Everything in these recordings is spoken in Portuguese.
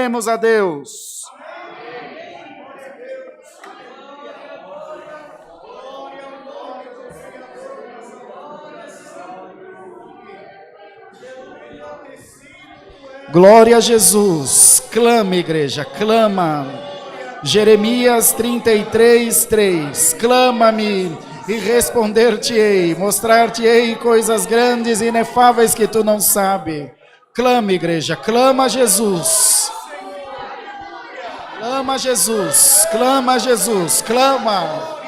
Glorifiquemos a Deus. Glória a Jesus. Clama, igreja, clama. Jeremias 33:3. Clama-me e responder-te-ei, mostrar-te-ei coisas grandes e inefáveis que tu não sabes. Clama, igreja, clama a Jesus. Clama a Jesus, clama a Jesus, clama.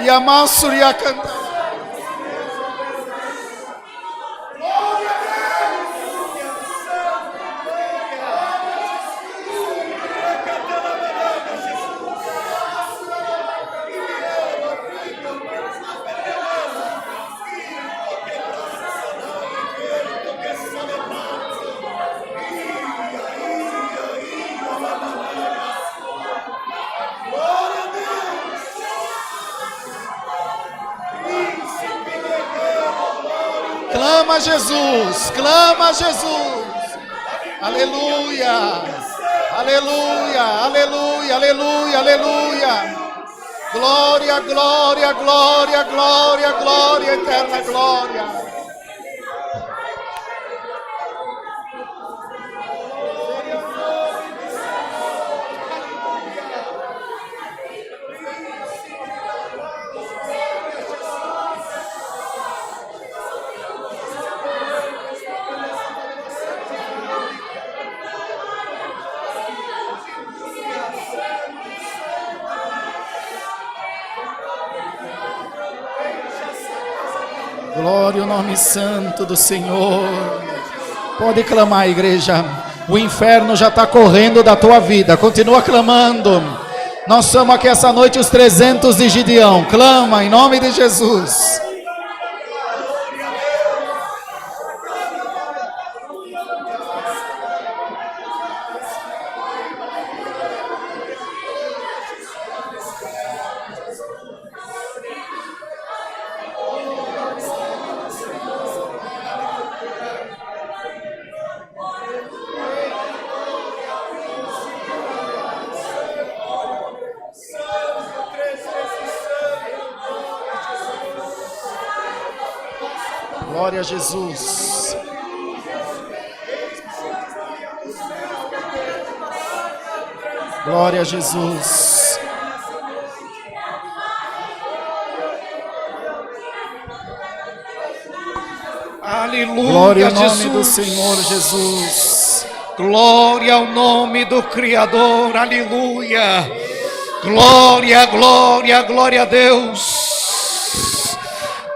E a Massuria canta. Clama a Jesus, clama a Jesus. Aleluia, aleluia, aleluia, aleluia, aleluia. Glória, glória, glória, glória, glória, eterna glória. Glória ao nome santo do Senhor. Pode clamar, igreja. O inferno já está correndo da tua vida. Continua clamando. Nós somos aqui essa noite os 300 de Gideão. Clama em nome de Jesus. Glória a Jesus. Glória a Jesus. Aleluia. Glória ao nome do Senhor Jesus. Glória ao nome do Criador. Aleluia. Glória, glória, glória a Deus.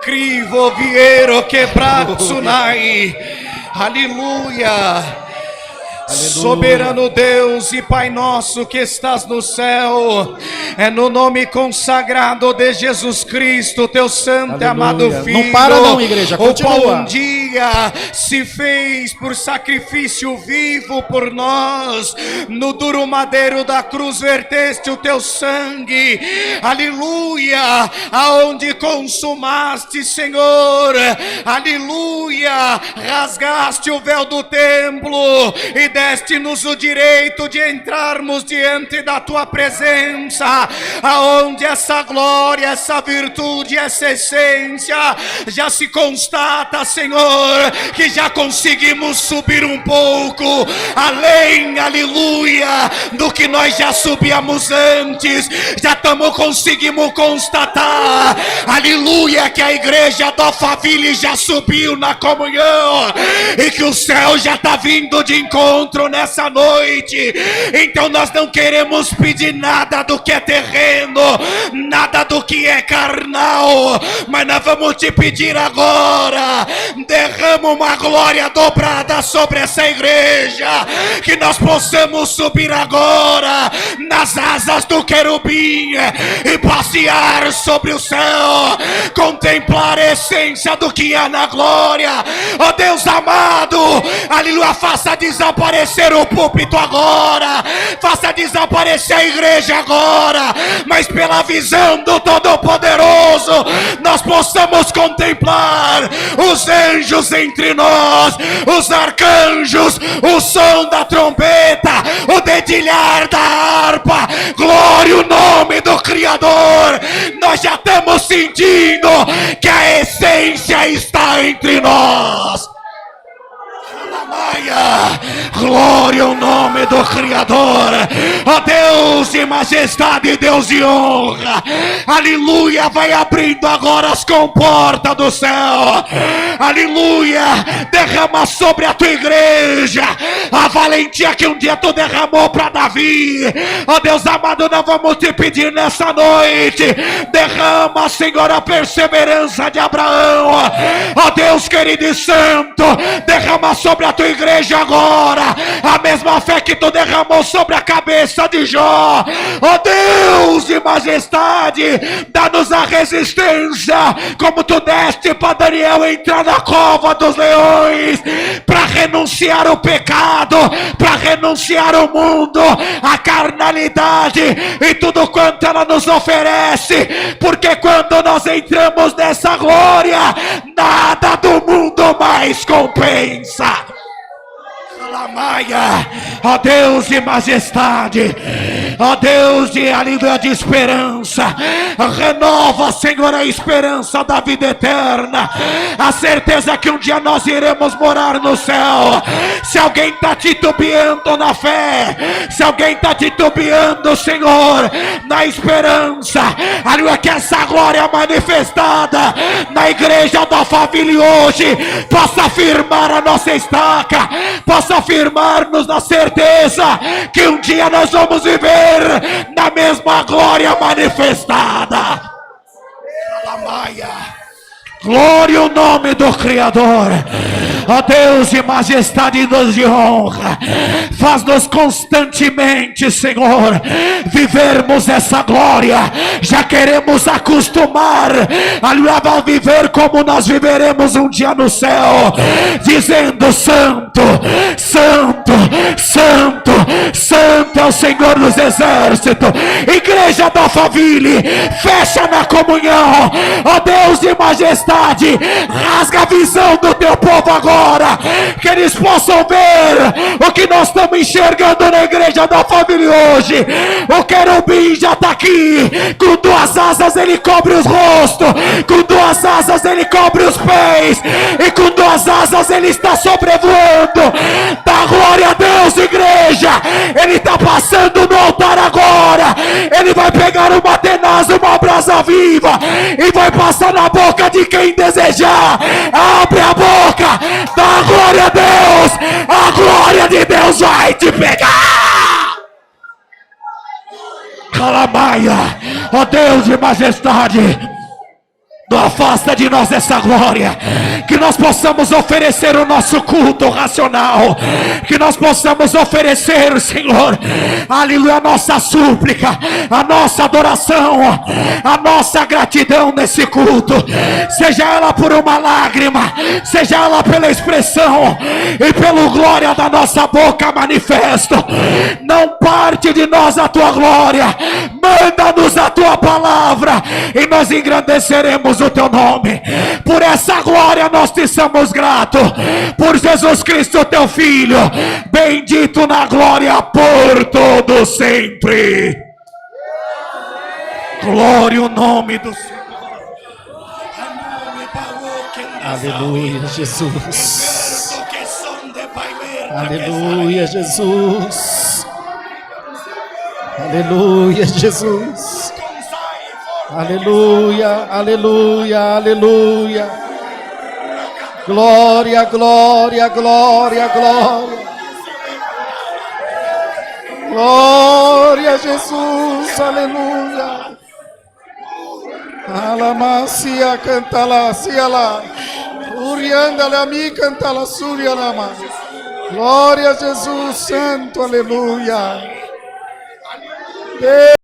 Crivo viero quebratsunai. Aleluia. Soberano Deus e Pai nosso que estás no céu, é no nome consagrado de Jesus Cristo, teu santo e amado Filho, não para não, igreja, continua. o qual um dia se fez por sacrifício vivo por nós, no duro madeiro da cruz verteste o teu sangue, aleluia, aonde consumaste, Senhor, aleluia, rasgaste o véu do templo e deste-nos o direito de entrarmos diante da tua presença, aonde essa glória, essa virtude, essa essência já se constata, Senhor, que já conseguimos subir um pouco além, aleluia, do que nós já subíamos antes. Já conseguimos constatar, aleluia, que a igreja da Alphaville já subiu na comunhão e que o céu já está vindo de encontro nessa noite. Então nós não queremos pedir nada do que é terreno, nada do que é carnal, mas nós vamos te pedir agora, derrama uma glória dobrada sobre essa igreja, que nós possamos subir agora na as asas do querubim e passear sobre o céu, contemplar a essência do que há na glória. Ó Deus amado, aleluia, faça desaparecer o púlpito agora, faça desaparecer a igreja agora, mas pela visão do Todo-Poderoso nós possamos contemplar os anjos entre nós, os arcanjos, o som da trombeta, o dedilhar da harpa. Glória ao nome do Criador. Nós já estamos sentindo que a essência está entre nós. Glória ao nome do Criador. Ó Deus de majestade, Deus de honra, aleluia. Vai abrindo agora as comportas do céu, aleluia. Derrama sobre a tua igreja a valentia que um dia tu derramou para Davi. Ó Deus amado, nós vamos te pedir nessa noite, derrama, Senhor, a perseverança de Abraão. Ó Deus querido e santo, derrama sobre a tua igreja agora a mesma fé que tu derramou sobre a cabeça de Jó. Ó Deus de majestade, dá-nos a resistência como tu deste para Daniel entrar na cova dos leões, para renunciar ao pecado, para renunciar ao mundo, a carnalidade e tudo quanto ela nos oferece, porque quando nós entramos nessa glória, nada do mundo mais compensa. Ó Deus de majestade, ó Deus de aleluia, de esperança, renova, Senhor, a esperança da vida eterna, a certeza que um dia nós iremos morar no céu. Se alguém está titubeando na fé, se alguém está titubeando, Senhor, na esperança, aleluia, que essa glória manifestada na igreja da família hoje possa firmar a nossa estaca, possa afirmar-nos na certeza que um dia nós vamos viver na mesma glória manifestada. Glória ao nome do Criador. Ó Deus de majestade e Deus de honra, faz-nos constantemente, Senhor, vivermos essa glória. Já queremos acostumar a viver como nós viveremos um dia no céu, dizendo: Santo, Santo, Santo, Santo é o Senhor dos exércitos. Igreja da família, fecha na comunhão. Ó Deus de majestade, rasga a visão do teu povo agora, que eles possam ver o que nós estamos enxergando na igreja da família hoje. O querubim já está aqui, com duas asas ele cobre os rostos, com duas asas ele cobre os pés, e com duas asas ele está sobrevoando. Dá glória a Deus, igreja. Ele está passando no altar agora, ele vai pegar uma tenaz, uma brasa viva, e vai passar na boca de quem desejar. Abre a boca, dá glória a Deus, a glória de Deus vai te pegar. Calamaia, ó Deus de majestade, não afasta de nós essa glória, que nós possamos oferecer o nosso culto racional, que nós possamos oferecer, Senhor, aleluia, a nossa súplica, a nossa adoração, a nossa gratidão nesse culto, seja ela por uma lágrima, seja ela pela expressão e pela glória da nossa boca manifesto. Não parte de nós a tua glória, manda-nos a tua palavra e nós engrandeceremos o teu nome. Por essa glória nós te somos gratos, por Jesus Cristo teu Filho, bendito na glória por todo sempre. Glória ao nome do Senhor. Aleluia, Jesus. Aleluia, Jesus. Aleluia, Jesus. Aleluia, aleluia, aleluia. Glória, glória, glória, glória. Glória a Jesus, aleluia. Alamacia cantala, siala. Uriandala mi cantala, surialama. Glória a Jesus, santo, aleluia.